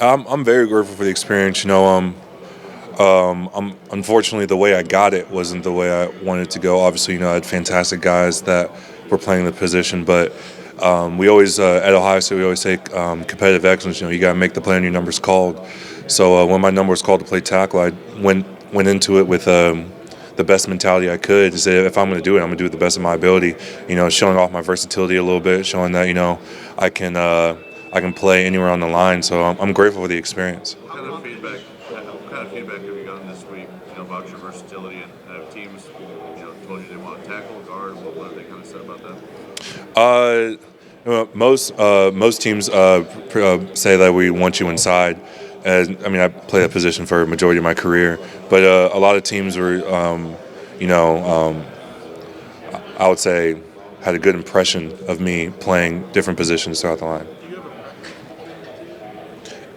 I'm very grateful for the experience. Unfortunately, the way I got it wasn't the way I wanted to go. Obviously, I had fantastic guys that were playing the position, but we always at Ohio State we always say competitive excellence. You got to make the play and your number's called. So when my number was called to play tackle, I went into it with the best mentality I could to say if I'm going to do it, I'm going to do it the best of my ability. Showing off my versatility a little bit, showing that I can play anywhere on the line. So I'm grateful for the experience. What kind of feedback have you gotten this week? About your versatility, and have teams, told you they want to tackle, guard? What have they kind of said about that? Most teams say that we want you inside. I played that position for a majority of my career, but a lot of teams were, I would say, had a good impression of me playing different positions throughout the line.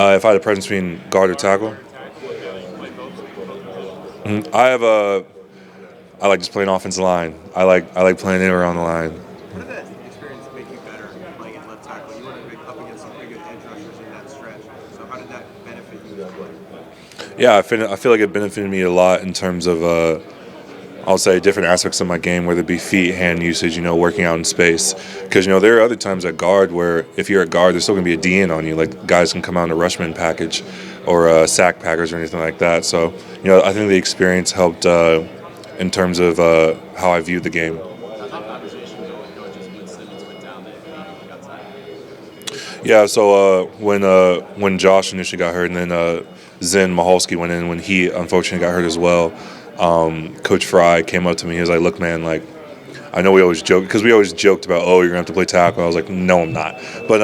If I had a preference between guard or tackle, I like just playing offensive line. I like playing anywhere on the line. What did that experience make you better playing at left tackle? You were up against some pretty good edge rushers in that stretch. So how did that benefit you as a player? Yeah, I feel like it benefited me a lot in terms of I'll say different aspects of my game, whether it be feet, hand usage, working out in space. Because, there are other times at guard where if you're at guard, there's still going to be a DN on you. Like guys can come out in a rushman package or sack package or anything like that. So, I think the experience helped in terms of how I viewed the game. Yeah, so when Josh initially got hurt and then Zen Mahalski went in when he unfortunately got hurt as well, Coach Fry came up to me. He was like, "Look, man, like I know we always joke because we always joked about, oh, you're gonna have to play tackle." I was like, "No, I'm not." But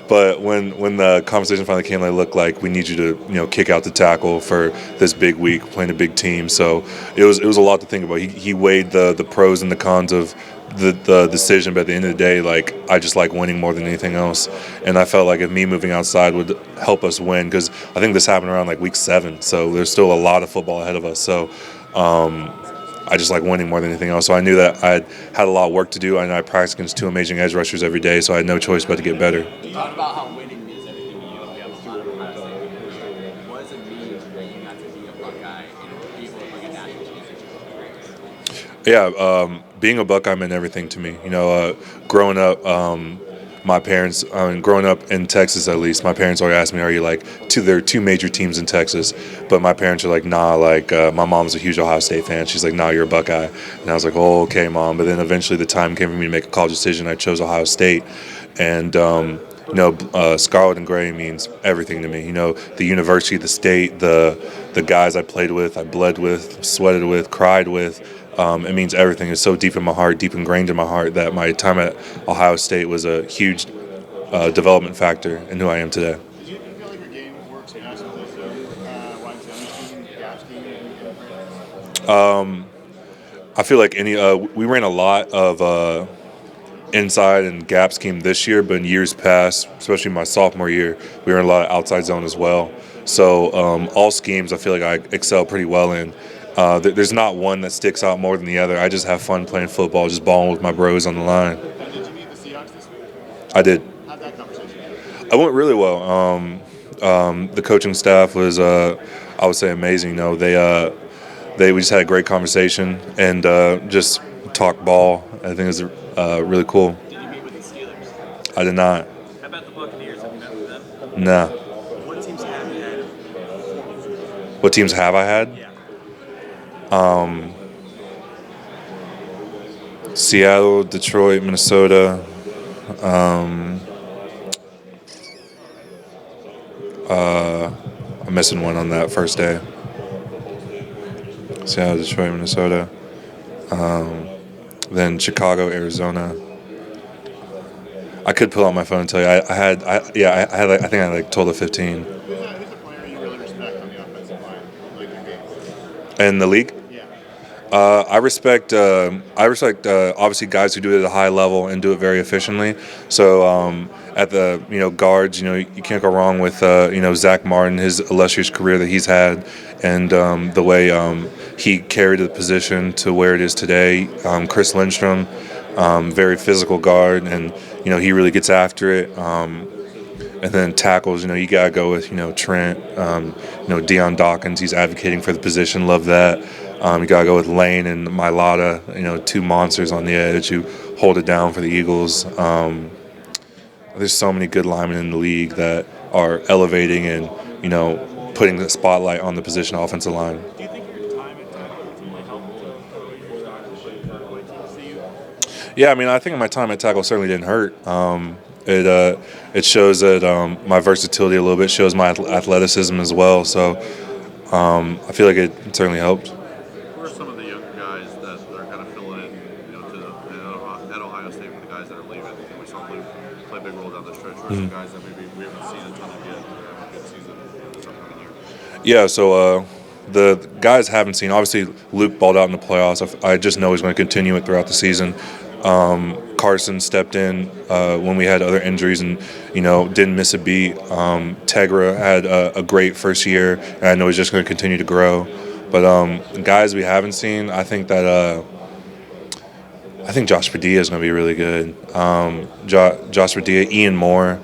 but when the conversation finally came, like, "Look, like we need you to kick out the tackle for this big week, playing a big team." So it was a lot to think about. He weighed the pros and the cons of the decision, but at the end of the day, like I just like winning more than anything else, and I felt like if me moving outside would help us win, because I think this happened around like week 7, so there's still a lot of football ahead of us. So I just like winning more than anything else. So I knew that I had a lot of work to do, and I practiced against 2 amazing edge rushers every day, so I had no choice but to get better. You talked about how winning means everything to you. You have 2 Ohio State victories. What does it mean that you got to be a Buckeye and be able to bring a national championship? Yeah, being a Buckeye meant everything to me. Growing up, my parents, growing up in Texas at least, my parents always asked me, "Are you like there are 2 major teams in Texas?" But my parents are like, "Nah." Like my mom's a huge Ohio State fan. She's like, "Nah, you're a Buckeye." And I was like, "Oh, okay, Mom." But then eventually the time came for me to make a college decision. I chose Ohio State, and scarlet and gray means everything to me. The university, the state, the guys I played with, I bled with, sweated with, cried with. It means everything. It's so deep in my heart, deep ingrained in my heart, that my time at Ohio State was a huge development factor in who I am today. Did you feel like your game works best with wide zone scheme, gap scheme? I feel like we ran a lot of inside and gap scheme this year, but in years past, especially my sophomore year, we ran a lot of outside zone as well. So all schemes I feel like I excel pretty well in. There's not one that sticks out more than the other. I just have fun playing football, just balling with my bros on the line. And did you meet the Seahawks this week? I did. How'd that conversation go? I went really well. The coaching staff was, I would say, amazing. We just had a great conversation and just talked ball. I think it was really cool. Did you meet with the Steelers? I did not. How about the Buccaneers? Have you met with them? No. What teams have you had? What teams have I had? Yeah. Seattle, Detroit, Minnesota. I'm missing one on that first day. Seattle, Detroit, Minnesota. Then Chicago, Arizona. I could pull out my phone and tell you. I think I had like total of 15. Who's a player you really respect on the offensive line, like your game? In the league? Yeah. I respect obviously guys who do it at a high level and do it very efficiently. So at the guards, you can't go wrong with Zach Martin, his illustrious career that he's had, and the way he carried the position to where it is today. Chris Lindstrom, very physical guard, and he really gets after it. And then tackles, you gotta go with Trent, Deion Dawkins. He's advocating for the position. Love that. You gotta go with Lane and Mailata. Two monsters on the edge who hold it down for the Eagles. There's so many good linemen in the league that are elevating and putting the spotlight on the position offensive line. Do you think your time at tackle ultimately helped to you? Yeah, I think my time at tackle certainly didn't hurt. It shows that my versatility a little bit, shows my athleticism as well. So I feel like it certainly helped. Who are some of the younger guys that are kind of filling in, at Ohio State with the guys that are leaving? We saw Luke play a big role down the stretch. Who are some guys that maybe we haven't seen a ton of yet that are having a good season this upcoming year? Yeah, so the guys haven't seen. Obviously, Luke balled out in the playoffs. I just know he's going to continue it throughout the season. Carson stepped in when we had other injuries and didn't miss a beat. Tegra had a great first year, and I know he's just going to continue to grow. But guys we haven't seen, I think Josh Padilla is going to be really good. Josh Padilla, Ian Moore.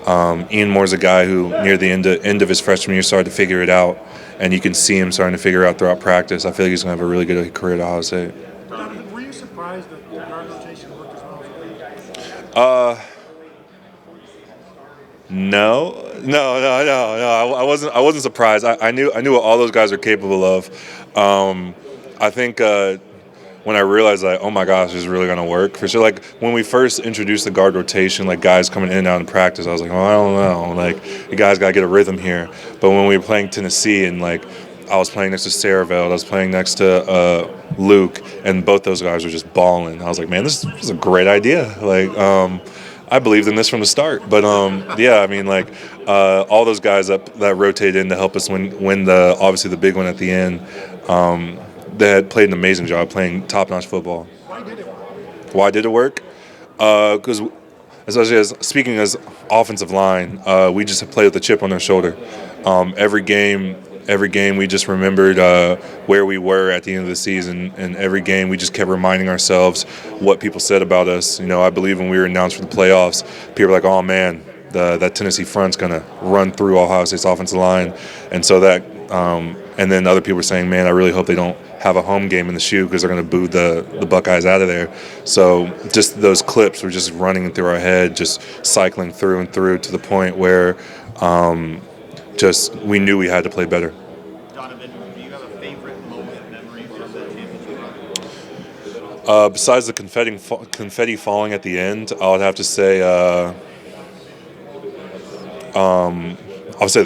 Ian Moore's a guy who near the end of his freshman year started to figure it out, and you can see him starting to figure it out throughout practice. I feel like he's going to have a really good career at Ohio State. Donovan, were you surprised that the guard rotation worked as well as it did? No. I wasn't surprised. I knew what all those guys are capable of. I think when I realized that, oh my gosh, this is really gonna work for sure. Like when we first introduced the guard rotation, like guys coming in and out in practice, I was like, oh, I don't know. Like you guys gotta get a rhythm here. But when we were playing Tennessee and like I was playing next to Saraveld, I was playing next to Luke, and both those guys were just balling. I was like, man, this is a great idea. Like, I believed in this from the start. But all those guys that rotated in to help us win obviously the big one at the end, they had played an amazing job playing top-notch football. Why did it work? Why did it work? Because especially speaking as offensive line, we just played with a chip on our shoulder. Every game we just remembered where we were at the end of the season, and every game we just kept reminding ourselves what people said about us. I believe when we were announced for the playoffs, people were like, oh man, that Tennessee front's going to run through Ohio State's offensive line. And so and then other people were saying, man, I really hope they don't have a home game in the shoe because they're going to boo the Buckeyes out of there. So just those clips were just running through our head, just cycling through and through to the point where we knew we had to play better. Donovan, do you have a favorite moment memory from that championship? Besides the confetti falling at the end, I would have to say the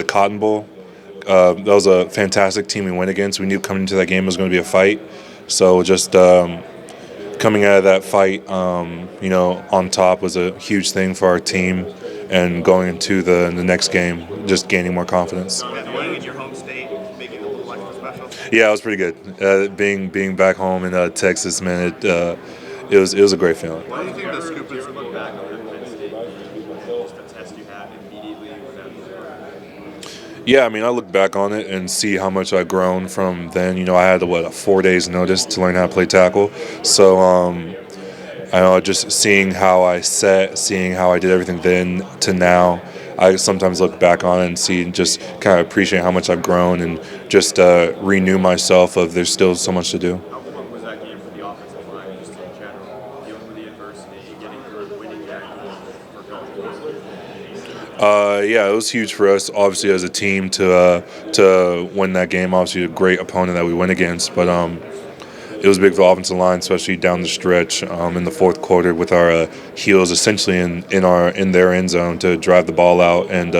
Cotton Bowl. That was a fantastic team we went against. We knew coming into that game it was going to be a fight. So just coming out of that fight, on top was a huge thing for our team, and going into the next game, just gaining more confidence. Winning in your home state, making it a little extra special? Yeah, it was pretty good. Being back home in Texas, man, it was a great feeling. Why do you think the scoop is Look back on that Penn State game, just the test you had immediately with that. Yeah, I look back on it and see how much I've grown from then. I had a 4 days notice to learn how to play tackle. So I know just seeing how I set, seeing how I did everything then to now, I sometimes look back on it and see and just kind of appreciate how much I've grown and just renew myself of there's still so much to do. How important was that game for the offensive line, just in general, dealing with the adversity, getting through, winning that game for going? Yeah, it was huge for us, obviously, as a team to win that game. Obviously, a great opponent that we went against, but it was big for the offensive line, especially down the stretch in the fourth quarter with our heels essentially in their end zone to drive the ball out and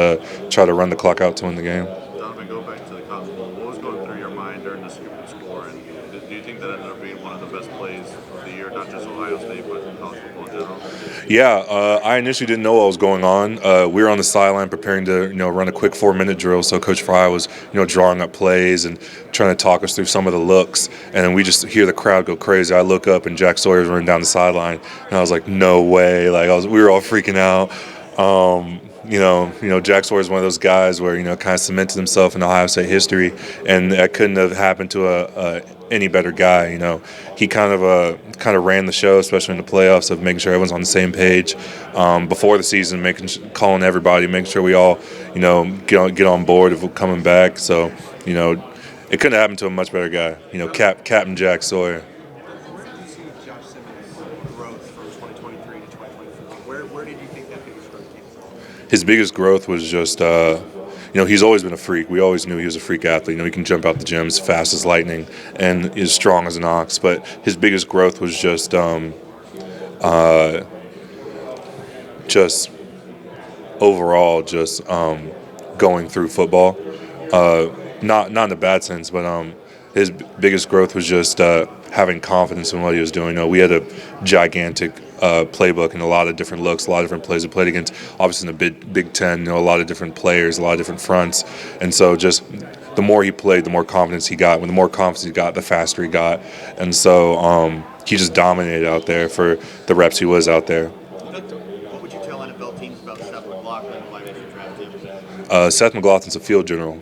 try to run the clock out to win the game. Donovan, go back to the Cotton Bowl. What was going through your mind during the scoop and score? And do you think that ended up being one of the best plays of the year, not just Ohio State, but in college football in general? Yeah, I initially didn't know what was going on. We were on the sideline preparing to, run a quick 4-minute drill. So Coach Fry was, drawing up plays and trying to talk us through some of the looks. And then we just hear the crowd go crazy. I look up and Jack Sawyer's running down the sideline, and I was like, no way! Like we were all freaking out. Jack Sawyer is one of those guys where kind of cemented himself in Ohio State history, and that couldn't have happened to any better guy. He kind of ran the show, especially in the playoffs, of making sure everyone's on the same page before the season, calling everybody, making sure we all get on board of coming back. So it couldn't have happened to a much better guy. Captain Jack Sawyer. Where did you see Josh Simmons' growth from 2023 to 2024? Where did you think that biggest growth came from? His biggest growth was just, he's always been a freak. We always knew he was a freak athlete. He can jump out the gym as fast as lightning and is strong as an ox. But his biggest growth was just overall, going through football. Not in a bad sense, but his biggest growth was just having confidence in what he was doing. We had a gigantic playbook and a lot of different looks, a lot of different plays we played against. Obviously in the Big Ten, a lot of different players, a lot of different fronts, and so just the more he played, the more confidence he got. When the more confidence he got, the faster he got, and so he just dominated out there for the reps he was out there. What would you tell NFL teams about Seth McLaughlin? Why they should draft him? Seth McLaughlin's a field general.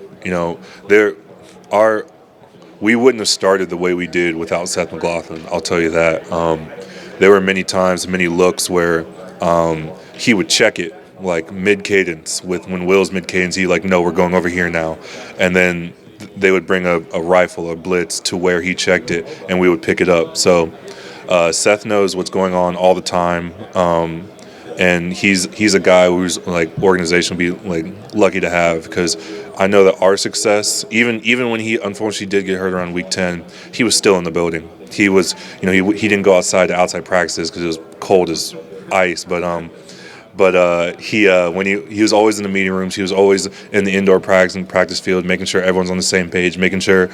We wouldn't have started the way we did without Seth McLaughlin. I'll tell you that. There were many times, many looks where he would check it like mid-cadence. When Will's mid-cadence, he no, we're going over here now. And then they would bring a rifle or blitz to where he checked it, and we would pick it up. So Seth knows what's going on all the time. And he's a guy who's organization would be lucky to have, because I know that our success, even when he unfortunately did get hurt around week 10, he was still in the building. He was, he didn't go outside practices because it was cold as ice. But when he was always in the meeting rooms, he was always in the indoor practice field, making sure everyone's on the same page, making sure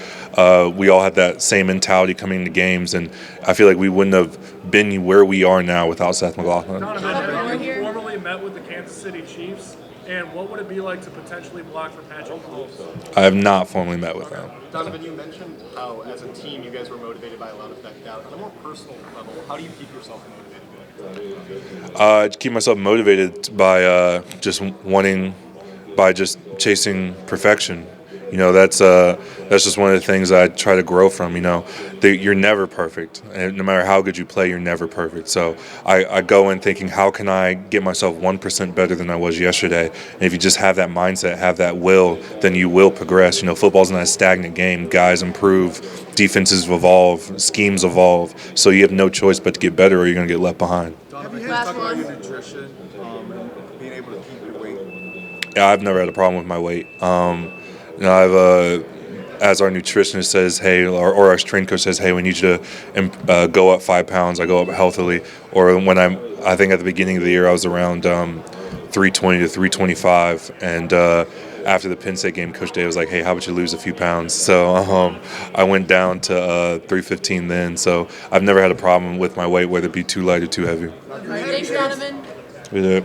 we all had that same mentality coming into games. And I feel like we wouldn't have been where we are now without Seth McLaughlin. Donovan, you formally met with the Kansas City Chiefs, and what would it be like to potentially block for Patrick Mahomes? I have not formally met with them. Donovan, you mentioned how as a team you guys were motivated by a lot of that doubt. On a more personal level, how do you keep yourself motivated? I keep myself motivated by just chasing perfection. That's just one of the things I try to grow from. You're never perfect, and no matter how good you play, you're never perfect. So I go in thinking, how can I get myself 1% better than I was yesterday? And if you just have that mindset, have that will, then you will progress. Football's not a stagnant game. Guys improve, defenses evolve, schemes evolve. So you have no choice but to get better, or you're going to get left behind. Have you had to talk about your nutrition and being able to keep your weight? Yeah, I've never had a problem with my weight. As our nutritionist says, hey, or our strength coach says, hey, we need you to go up 5 pounds. I go up healthily. Or when I think at the beginning of the year I was around 320 to 325, and after the Penn State game, Coach Day was like, hey, how about you lose a few pounds? So I went down to 315 then. So I've never had a problem with my weight, whether it be too light or too heavy. Thanks, Donovan. We did.